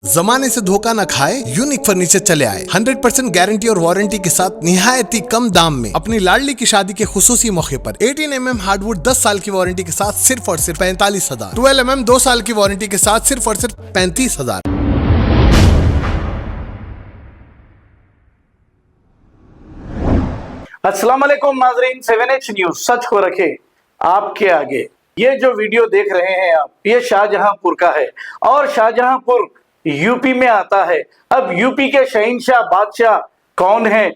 जमाने से धोखा न खाए, यूनिक फर्नीचर चले आए। 100% गारंटी और वारंटी के साथ निहायती कम दाम में अपनी लाडली की शादी के खुसूसी मौके पर 18 mm हार्डवुड 10 साल की वारंटी के साथ सिर्फ और सिर्फ 45,000, 12 mm 2 साल की वारंटी के साथ सिर्फ और सिर्फ 35,000। अस्सलाम वालेकुम नाजरीन, 7H न्यूज सच को रखे आपके आगे। ये जो वीडियो देख रहे हैं आप, ये शाहजहांपुर का है और शाहजहांपुर यूपी में आता है। अब यूपी के शहंशाह बादशाह कौन है?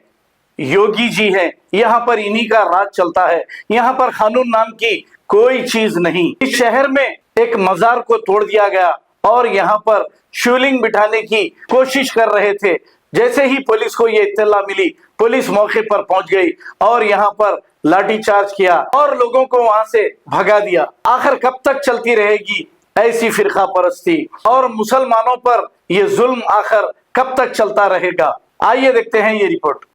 योगी जी हैं। यहाँ पर इन्हीं का राज चलता है। यहाँ पर कानून नाम की कोई चीज नहीं। इस शहर में एक मजार को तोड़ दिया गया और यहाँ पर शिवलिंग बिठाने की कोशिश कर रहे थे। जैसे ही पुलिस को ये इत्तला मिली, पुलिस मौके पर पहुंच गई और यहाँ पर लाठीचार्ज किया और लोगों को वहां से भगा दिया। आखिर कब तक चलती रहेगी ऐसी फिरका परस्ती और मुसलमानों पर ये जुल्म आखिर कब तक चलता रहेगा? आइए देखते हैं ये रिपोर्ट।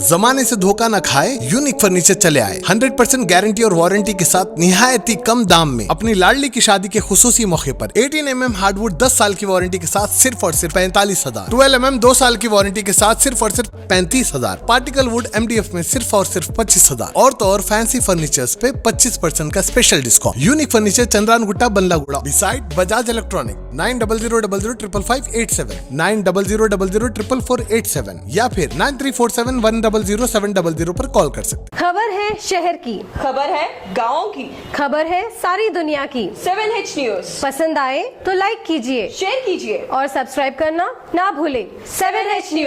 जमाने से धोखा न खाए, यूनिक फर्नीचर चले आए। 100% गारंटी और वारंटी के साथ निहायती कम दाम में अपनी लाडली की शादी के खुसूसी मौके पर 18 mm हार्डवुड 10 साल की वारंटी के साथ सिर्फ और सिर्फ 45,000, 12 mm 2 साल की वारंटी के साथ सिर्फ और सिर्फ 35,000, पार्टिकल वुड MDF में सिर्फ और सिर्फ 25,000 और तो और फैंसी फर्नीचर्स पे 25% का special discount. Unique furniture Chandran Gutta Ballaguda beside Bajaj electronic. 900000005587, 9000004487 या फिर 9347100700 पर कॉल कर सकते। खबर है शहर की, खबर है गाँव की, खबर है सारी दुनिया की। 7H न्यूज पसंद आए तो लाइक कीजिए, शेयर कीजिए और सब्सक्राइब करना ना भूलें। 7H news.